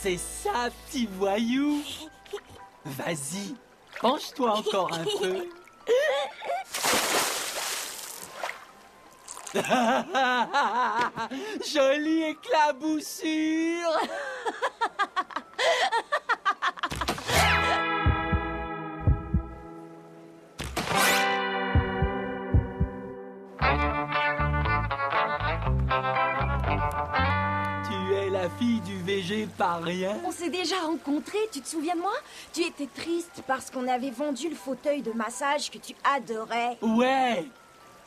C'est ça, petit voyou. Vas-y, penche-toi encore un peu. Jolie éclaboussure. Tu es la fille du VG par rien. On s'est déjà rencontrés, tu te souviens de moi? Tu étais triste parce qu'on avait vendu le fauteuil de massage que tu adorais. Ouais.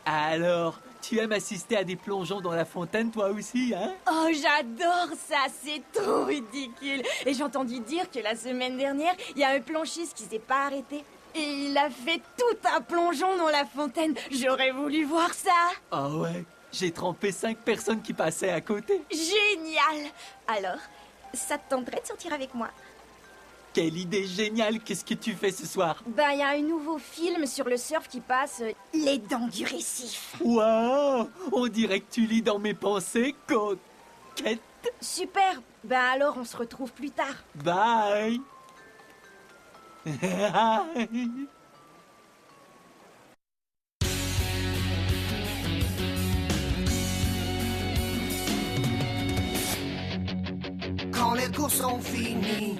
Alors, tu aimes assister à des plongeons dans la fontaine, toi aussi, hein? Oh, j'adore ça, c'est trop ridicule. Et j'ai entendu dire que la semaine dernière, il y a un planchiste qui s'est pas arrêté. Et il a fait tout un plongeon dans la fontaine. J'aurais voulu voir ça. Oh ouais, j'ai trempé 5 personnes qui passaient à côté. Génial. Alors, ça te tenterait de sortir avec moi? Quelle idée géniale. Qu'est-ce que tu fais ce soir? Ben, il y a un nouveau film sur le surf qui passe, Les Dents du Récif. Waouh, on dirait que tu lis dans mes pensées, coquette. Super. Ben alors, on se retrouve plus tard. Bye. Quand les cours sont finis,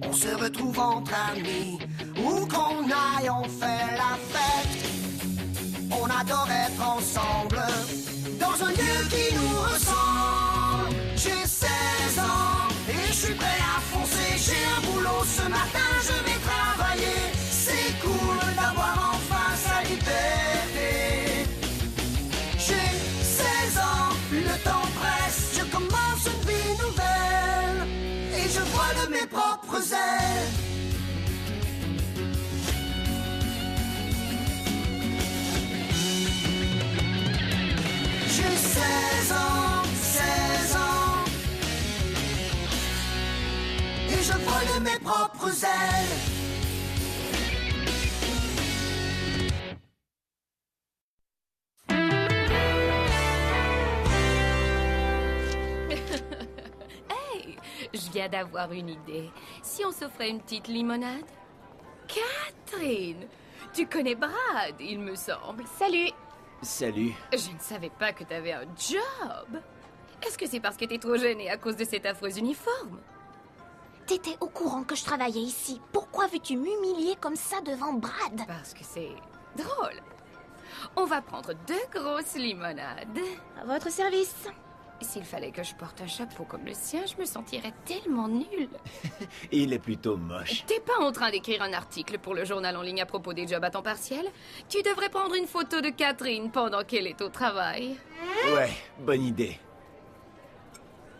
on se retrouve entre amis. Où qu'on aille, on fait la fête. On adore être ensemble, dans un lieu qui nous ressemble. J'ai 16 ans et je suis prêt à foncer. J'ai un boulot ce matin, je vais travailler. C'est cool d'avoir enfin sa liberté. J'ai 16 ans, le temps presse. Je commence une vie nouvelle et je vole de mes propres ailes. J'ai 16 ans, 16 ans et je vole de mes propres ailes. Hey, je viens d'avoir une idée. Si on s'offrait une petite limonade? Catherine, tu connais Brad, il me semble. Salut. Salut. Je ne savais pas que t'avais un job. Est-ce que c'est parce que t'es trop gênée à cause de cet affreux uniforme? T'étais au courant que je travaillais ici. Pourquoi veux-tu m'humilier comme ça devant Brad? Parce que c'est drôle. On va prendre 2 grosses limonades. À votre service. S'il fallait que je porte un chapeau comme le sien, je me sentirais tellement nulle. Il est plutôt moche. T'es pas en train d'écrire un article pour le journal en ligne à propos des jobs à temps partiel? Tu devrais prendre une photo de Catherine pendant qu'elle est au travail. Ouais, bonne idée.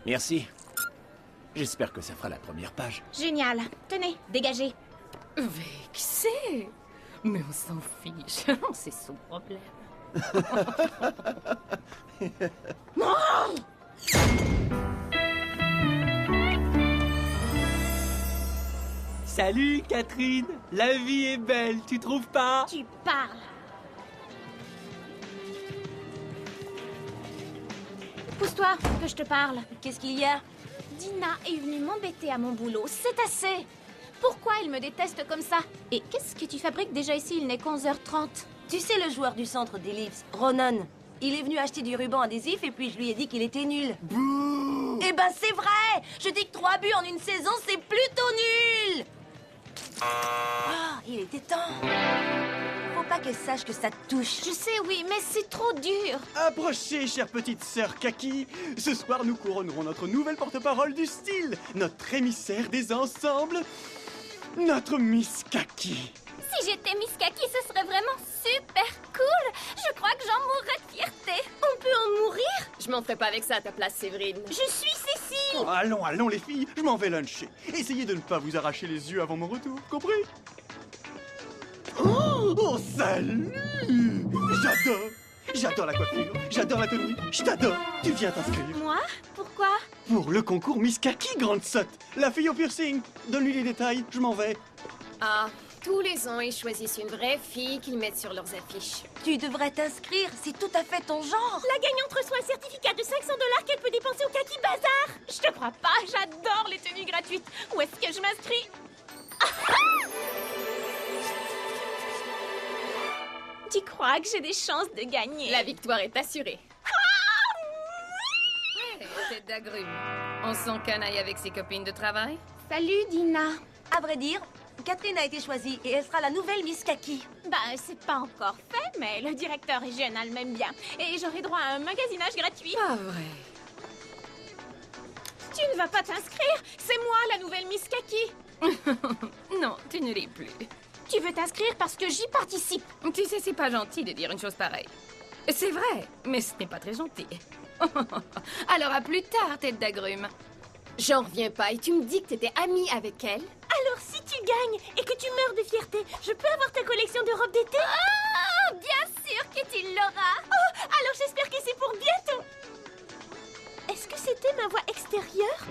Merci. J'espère que ça fera la première page. Génial. Tenez, dégagez. Vexé? Mais on s'en fiche, c'est son problème. Salut, Catherine. La vie est belle, tu trouves pas? Tu parles. Pousse-toi, que je te parle. Qu'est-ce qu'il y a? Dina est venue m'embêter à mon boulot. C'est assez. Pourquoi il me déteste comme ça? Et qu'est-ce que tu fabriques déjà ici? Il n'est qu'11h30. Tu sais le joueur du centre d'Ellipse, Ronan. Il est venu acheter du ruban adhésif et puis je lui ai dit qu'il était nul. Bouh! Eh ben c'est vrai! Je dis que 3 buts en une saison, c'est plutôt nul! Ah, il était temps. Faut pas qu'elle sache que ça te touche. Je sais, oui, mais c'est trop dur. Approchez, chère petite sœur Kaki. Ce soir, nous couronnerons notre nouvelle porte-parole du style, notre émissaire des ensembles, notre Miss Kaki. Si j'étais Miss Kaki, ce serait vraiment super cool. Je crois que j'en mourrais de fierté. On peut en mourir? Je m'en ferai pas avec ça à ta place, Séverine. Je suis Cécile. Oh, allons, allons les filles, je m'en vais luncher. Essayez de ne pas vous arracher les yeux avant mon retour, compris? Oh, salut! J'adore la coiffure, j'adore la tenue, je t'adore. Tu viens t'inscrire. Moi? Pourquoi? Pour le concours Miss Kaki, grande sotte. La fille au piercing. Donne-lui les détails, je m'en vais. Ah, tous les ans, ils choisissent une vraie fille qu'ils mettent sur leurs affiches. Tu devrais t'inscrire, c'est tout à fait ton genre. La gagnante reçoit un certificat de $500 qu'elle peut dépenser au Kaki Bazar. Je te crois pas, j'adore les tenues gratuites. Où est-ce que je m'inscris? Tu crois que j'ai des chances de gagner? La victoire est assurée. Hey, tête d'agrumes. On s'encanaille avec ses copines de travail? Salut, Dina. À vrai dire, Catherine a été choisie et elle sera la nouvelle Miss Kaki. Bah, c'est pas encore fait, mais le directeur régional m'aime bien. Et j'aurai droit à un magasinage gratuit. Pas vrai. Tu ne vas pas t'inscrire? C'est moi, la nouvelle Miss Kaki. Non, tu ne l'es plus. Tu veux t'inscrire parce que j'y participe. Tu sais, c'est pas gentil de dire une chose pareille. C'est vrai, mais ce n'est pas très gentil. Alors à plus tard, tête d'agrumes. J'en reviens pas, et tu me dis que t'étais amie avec elle? Alors, si tu gagnes et que tu meurs de fierté, je peux avoir ta collection de robes d'été? Ah, bien sûr que tu l'auras. Oh, alors j'espère que c'est pour bientôt. Est-ce que c'était ma voix extérieure?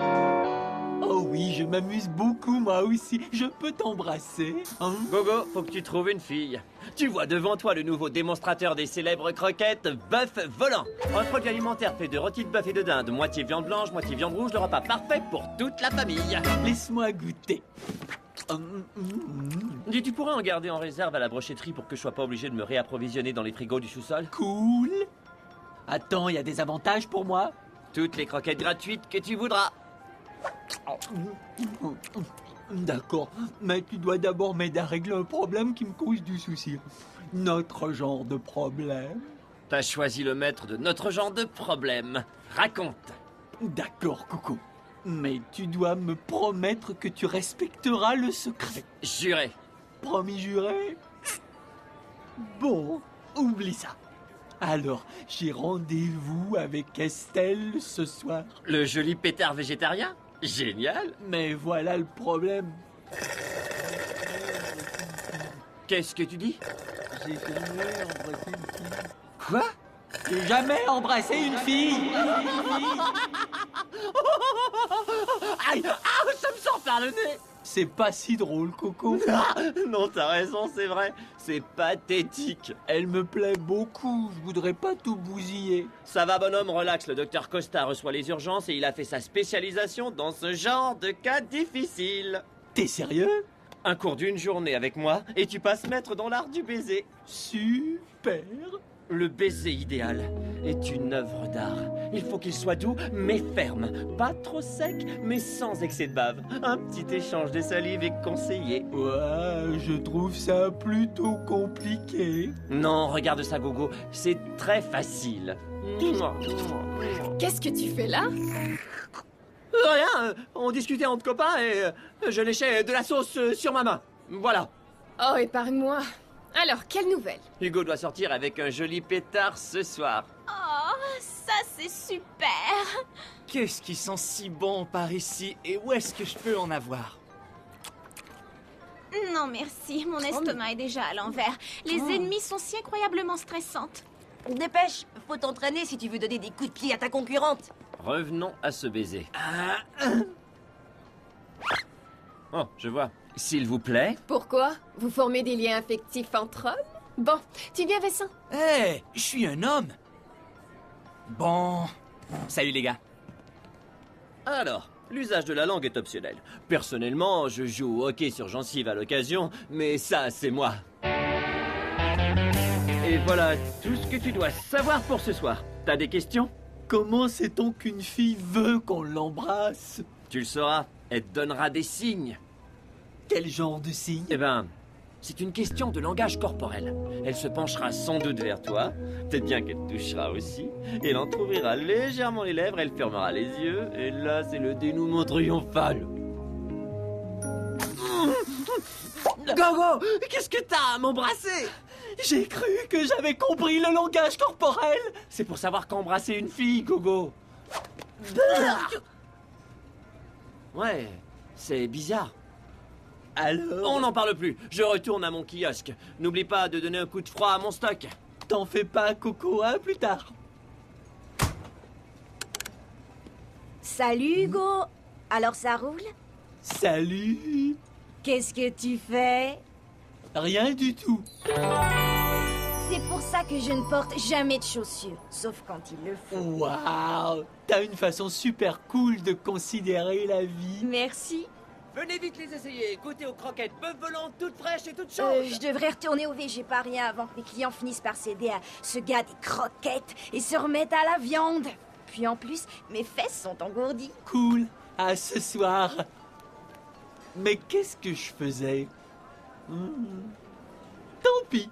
Oh oui, je m'amuse beaucoup moi aussi. Je peux t'embrasser, hein? Gogo, faut que tu trouves une fille. Tu vois devant toi le nouveau démonstrateur des célèbres croquettes, Bœuf Volant. Un produit alimentaire fait de rôti de bœuf et de dinde, moitié viande blanche, moitié viande rouge, le repas parfait pour toute la famille. Laisse-moi goûter. Dis, tu pourrais en garder en réserve à la brochetterie pour que je sois pas obligé de me réapprovisionner dans les frigos du sous-sol? Cool. Attends, il y a des avantages pour moi? Toutes les croquettes gratuites que tu voudras. D'accord, mais tu dois d'abord m'aider à régler un problème qui me cause du souci. Notre genre de problème? T'as choisi le maître de notre genre de problème. Raconte. D'accord, Coco. Mais tu dois me promettre que tu respecteras le secret. Juré. Promis juré? Bon, oublie ça. Alors, j'ai rendez-vous avec Estelle ce soir. Le joli pétard végétarien? Génial. Mais voilà le problème. Qu'est-ce que tu dis? J'ai jamais embrassé une fille. Quoi? J'ai jamais embrassé une fille. Aïe! Ah, ça me sort par le nez! C'est pas si drôle, Coco. Ah, non, t'as raison, c'est vrai. C'est pathétique. Elle me plaît beaucoup. Je voudrais pas tout bousiller. Ça va, bonhomme, relax. Le docteur Costa reçoit les urgences et il a fait sa spécialisation dans ce genre de cas difficiles. T'es sérieux? Un cours d'une journée avec moi et tu passes maître dans l'art du baiser. Super. Le baiser idéal est une œuvre d'art. Il faut qu'il soit doux, mais ferme. Pas trop sec, mais sans excès de bave. Un petit échange de salive est conseillé. Ouais, je trouve ça plutôt compliqué. Non, regarde ça, Gogo. C'est très facile. Qu'est-ce que tu fais là? Rien, on discutait entre copains et je léchais de la sauce sur ma main. Voilà. Oh, épargne-moi. Alors, quelle nouvelle? Hugo doit sortir avec un joli pétard ce soir. Oh, ça c'est super. Qu'est-ce qui sent si bon par ici et où est-ce que je peux en avoir? Non merci, mon estomac est déjà à l'envers. Les ennemis sont si incroyablement stressantes. Dépêche, faut t'entraîner si tu veux donner des coups de pied à ta concurrente. Revenons à ce baiser. Oh, je vois. S'il vous plaît. Pourquoi? Vous formez des liens affectifs entre hommes? Bon, tu viens, Vincent? Hé, je suis un homme. Bon, salut les gars. Alors, l'usage de la langue est optionnel. Personnellement, je joue au hockey sur gencive à l'occasion, mais ça, c'est moi. Et voilà tout ce que tu dois savoir pour ce soir. T'as des questions? Comment sait-on qu'une fille veut qu'on l'embrasse? Tu le sauras. Elle te donnera des signes. Quel genre de signe? Eh ben, c'est une question de langage corporel. Elle se penchera sans doute vers toi, peut-être bien qu'elle te touchera aussi, et elle entr'ouvrira légèrement les lèvres, elle fermera les yeux, et là, c'est le dénouement triomphal. Gogo, qu'est-ce que t'as à m'embrasser? J'ai cru que j'avais compris le langage corporel. C'est pour savoir qu'embrasser une fille, Gogo. Ouais, c'est bizarre. Alors? On n'en parle plus. Je retourne à mon kiosque. N'oublie pas de donner un coup de froid à mon stock. T'en fais pas, Coco, à plus tard. Salut Hugo. Alors ça roule? Salut. Qu'est-ce que tu fais? Rien du tout. C'est pour ça que je ne porte jamais de chaussures, sauf quand il le faut. Waouh! T'as une façon super cool de considérer la vie. Merci. Venez vite les essayer, goûtez aux croquettes bœuf volant, toutes fraîches et toutes Je chaudes. devrais retourner au végétarien avant que les clients finissent par céder à ce gars des croquettes et se remettent à la viande. Puis en plus, mes fesses sont engourdies. Cool. À ce soir. Mais qu'est-ce que je faisais? Tant pis.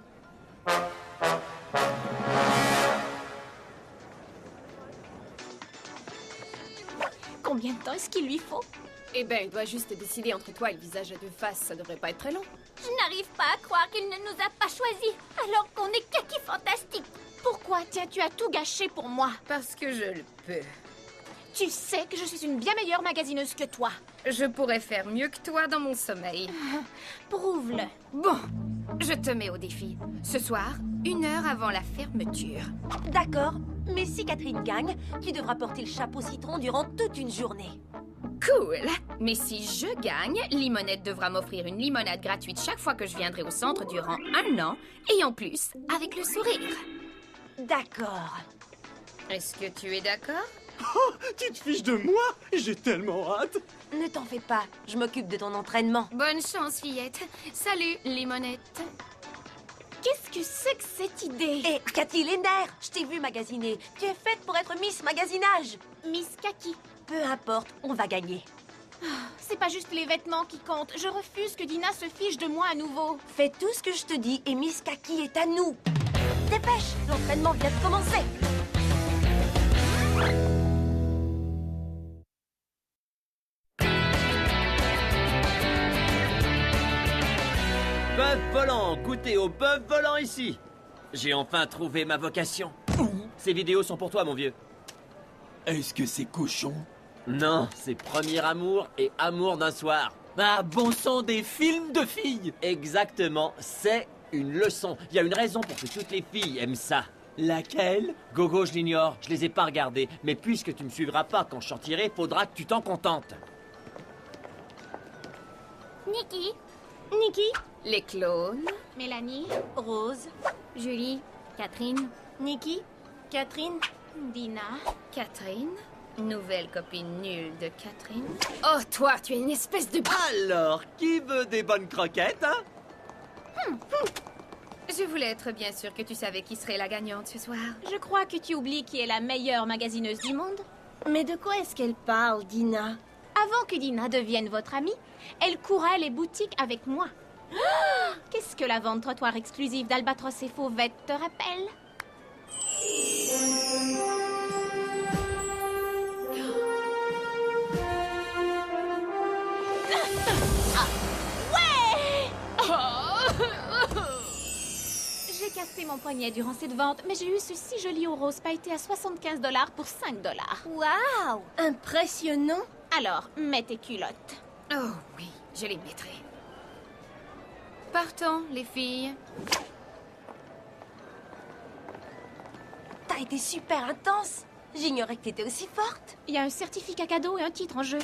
Combien de temps est-ce qu'il lui faut? Eh ben, il doit juste décider entre toi et le visage à deux faces, ça devrait pas être très long. Je n'arrive pas à croire qu'il ne nous a pas choisis, alors qu'on est kaki fantastique. Pourquoi tiens-tu à tout gâcher pour moi? Parce que je le peux. Tu sais que je suis une bien meilleure magasineuse que toi. Je pourrais faire mieux que toi dans mon sommeil. Prouve-le. Bon, je te mets au défi. Ce soir, 1 heure avant la fermeture. D'accord, mais si Catherine gagne, tu devras porter le chapeau citron durant toute une journée. Cool. Mais si je gagne, Limonette devra m'offrir une limonade gratuite chaque fois que je viendrai au centre durant 1 an. Et en plus, avec le sourire. D'accord. Est-ce que tu es d'accord? Oh, tu te fiches de moi? J'ai tellement hâte. Ne t'en fais pas, je m'occupe de ton entraînement. Bonne chance, fillette. Salut, Limonette. Qu'est-ce que c'est que cette idée? Hé, Cathy Lender, je t'ai vu magasiner. Tu es faite pour être Miss Magasinage. Miss Kaki. Peu importe, on va gagner. C'est pas juste les vêtements qui comptent. Je refuse que Dina se fiche de moi à nouveau. Fais tout ce que je te dis et Miss Kaki est à nous. Dépêche, l'entraînement vient de commencer. Bœuf volant, goûtez au bœuf volant ici. J'ai enfin trouvé ma vocation. Ces vidéos sont pour toi, mon vieux. Est-ce que c'est cochon? Non, c'est premier amour et amour d'un soir. Ah, bon sang, des films de filles! Exactement, c'est une leçon. Il y a une raison pour que toutes les filles aiment ça. Laquelle? Gogo, je l'ignore, je les ai pas regardées. Mais puisque tu me suivras pas quand je sortirai, faudra que tu t'en contentes. Nikki. Nikki, Les clones. Mélanie. Rose, Julie. Catherine. Nikki, Catherine. Dina. Catherine. Nouvelle copine nulle de Catherine. Oh, toi, tu es une espèce de... Alors, qui veut des bonnes croquettes, hein? Je voulais être bien sûre que tu savais qui serait la gagnante ce soir. Je crois que tu oublies qui est la meilleure magasineuse du monde. Mais de quoi est-ce qu'elle parle, Dina? Avant que Dina devienne votre amie, elle courait les boutiques avec moi. Ah, qu'est-ce que la vente trottoir exclusive d'Albatros et Fauvette te rappelle? J'ai cassé mon poignet durant cette vente, mais j'ai eu ce si joli eau rose pailleté à 75 $ pour 5 $. Waouh, impressionnant. Alors, mets tes culottes. Oh oui, je les mettrai. Partons, les filles. T'as été super intense. J'ignorais que t'étais aussi forte. Il y a un certificat cadeau et un titre en jeu.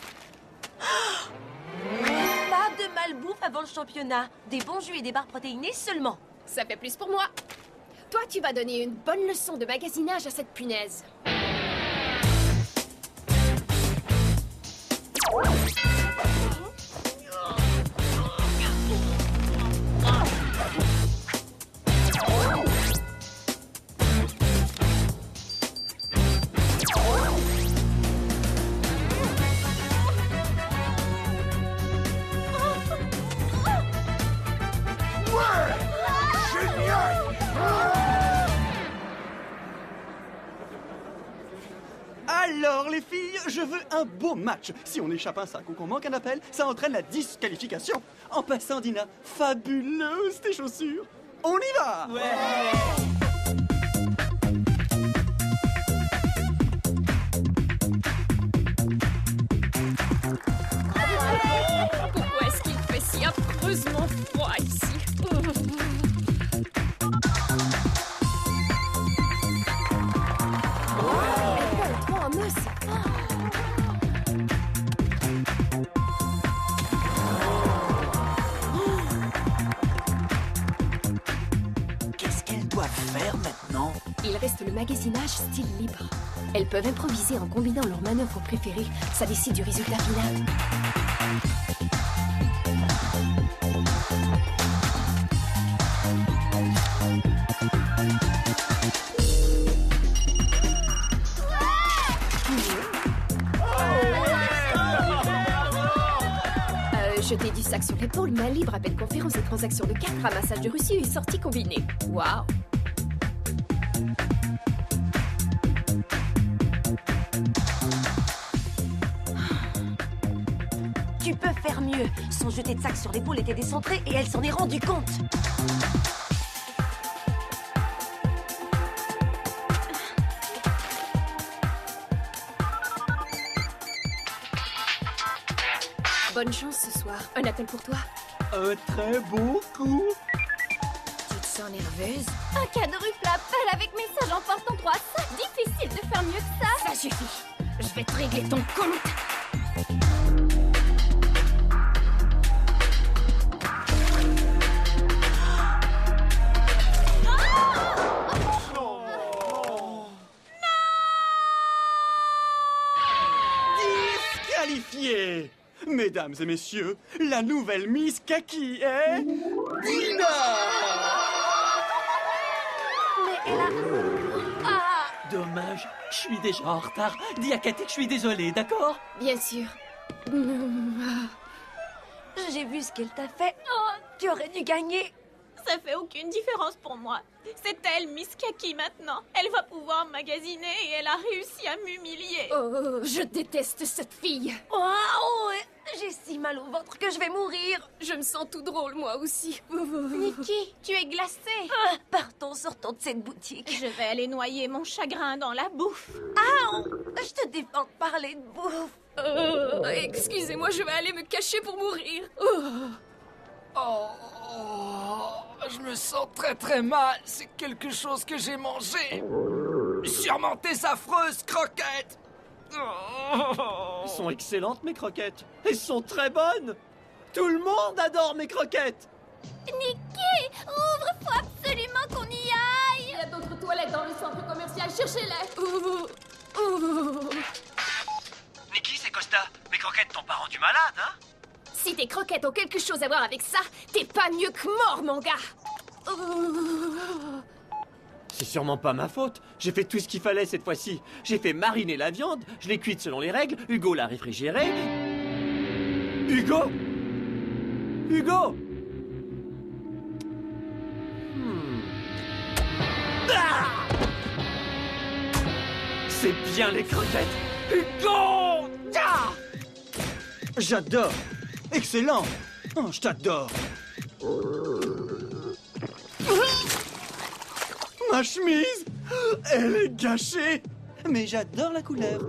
Pas de malbouffe avant le championnat. Des bons jus et des barres protéinées seulement. Ça fait plus pour moi. Toi, tu vas donner une bonne leçon de magasinage à cette punaise. Alors, les filles, je veux un beau match. Si on échappe un sac ou qu'on manque un appel, ça entraîne la disqualification. En passant, Dina, fabuleuse tes chaussures. On y va! Pourquoi est-ce qu'il fait si affreusement froid ici? faire maintenant? Il reste le magasinage style libre. Elles peuvent improviser en combinant leurs manœuvres préférées. Ça décide du résultat final. Jeter du sac sur l'épaule, main libre, appel conférence et transaction de cartes, ramassage de reçus et sortie combinée. Waouh! Tu peux faire mieux. Son jeté de sac sur l'épaule était décentré et elle s'en est rendue compte. Bonne chance ce soir. Un appel pour toi. Un très beau coup. Tu te sens nerveuse? Un quadruple appel avec message en portant 3 sacs. Difficile de faire mieux que ça. Ça suffit. Je vais te régler ton compte. Disqualifié! Mesdames et messieurs, la nouvelle Miss Kaki est... Dina! Dommage, je suis déjà en retard. Dis à Cathy que je suis désolé, d'accord? Bien sûr. J'ai vu ce qu'elle t'a fait. Oh, tu aurais dû gagner. Ça fait aucune différence pour moi. C'est elle, Miss Kaki, maintenant. Elle va pouvoir magasiner et elle a réussi à m'humilier. Oh, je déteste cette fille. Oh, j'ai si mal au ventre que je vais mourir. Je me sens tout drôle, moi aussi. Nikki, tu es glacée. Partons, sortons de cette boutique. Je vais aller noyer mon chagrin dans la bouffe. Je te défends de parler de bouffe. Excusez-moi, je vais aller me cacher pour mourir. Oh, je me sens très très mal. C'est quelque chose que j'ai mangé. Sûrement tes affreuses croquettes. Elles sont excellentes, mes croquettes. Elles sont très bonnes. Tout le monde adore mes croquettes. Nikki, ouvre, faut absolument qu'on y aille. Il y a d'autres toilettes dans le centre commercial, cherchez-les. Nikki, c'est Costa. Mes croquettes t'ont pas rendu malade, hein? Si tes croquettes ont quelque chose à voir avec ça, t'es pas mieux que mort, mon gars. C'est sûrement pas ma faute. J'ai fait tout ce qu'il fallait cette fois-ci. J'ai fait mariner la viande, je l'ai cuite selon les règles, Hugo l'a réfrigérée. Hugo? Hugo? Ah! C'est bien les croquettes. Hugo! Ah! J'adore! Excellent! Oh, je t'adore! Ma chemise! Elle est gâchée! Mais j'adore la couleur!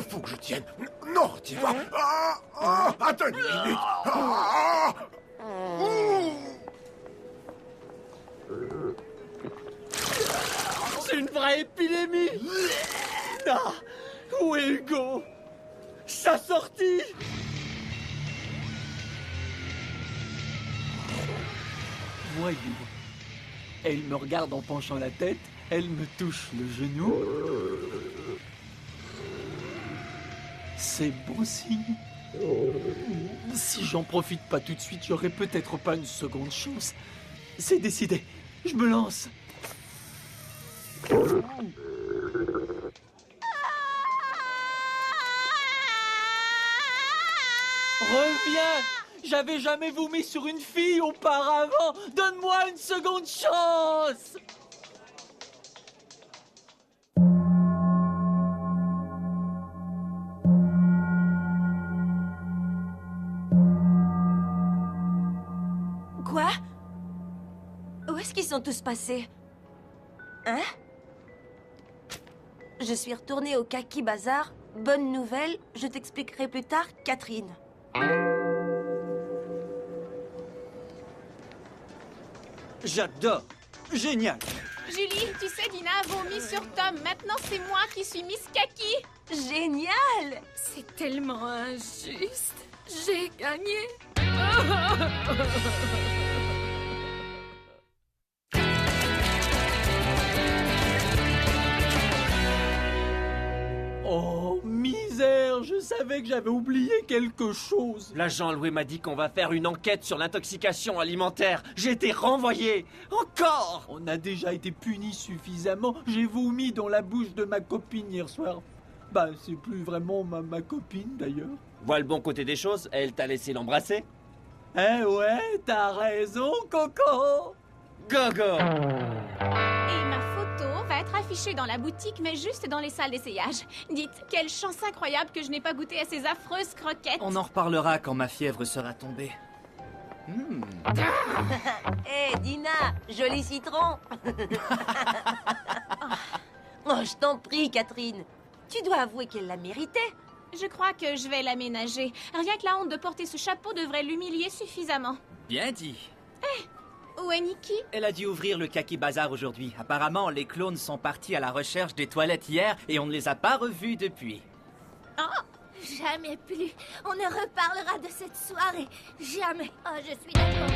Faut que je tienne. Non, t'y vas. Attends une minute. C'est une vraie épidémie. Ah, où est Hugo? Sa sortie. Voyons. Elle me regarde en penchant la tête, elle me touche le genou. C'est bon signe. Si j'en profite pas tout de suite, j'aurai peut-être pas une seconde chance. C'est décidé, je me lance. Reviens! J'avais jamais vomi sur une fille auparavant! Donne-moi une seconde chance! Quoi? Où est-ce qu'ils sont tous passés? Hein? Je suis retournée au Kaki Bazar. Bonne nouvelle, je t'expliquerai plus tard, Catherine. J'adore. Génial. Julie, tu sais, Dina a vomi sur Tom. Maintenant, c'est moi qui suis Miss Kaki. Génial! C'est tellement injuste. J'ai gagné. Oh, misère, je savais que j'avais oublié quelque chose. L'agent Loué m'a dit qu'on va faire une enquête sur l'intoxication alimentaire. J'ai été renvoyé. Encore. On a déjà été punis suffisamment. J'ai vomi dans la bouche de ma copine hier soir. Bah, c'est plus vraiment ma copine d'ailleurs. Vois le bon côté des choses, elle t'a laissé l'embrasser. Eh ouais, t'as raison, Coco. Gogo. Et ma photo va être affichée dans la boutique, mais juste dans les salles d'essayage. Dites, quelle chance incroyable que je n'ai pas goûté à ces affreuses croquettes. On en reparlera quand ma fièvre sera tombée. Hé, Dina, joli citron. Oh, je t'en prie, Catherine. Tu dois avouer qu'elle l'a mérité. Je crois que je vais l'aménager. Rien que la honte de porter ce chapeau devrait l'humilier suffisamment. Bien dit. Où est Nikki? Elle a dû ouvrir le Kaki Bazar aujourd'hui. Apparemment, les clones sont partis à la recherche des toilettes hier et on ne les a pas revus depuis. Jamais plus. On ne reparlera de cette soirée. Jamais. Oh, je suis d'accord.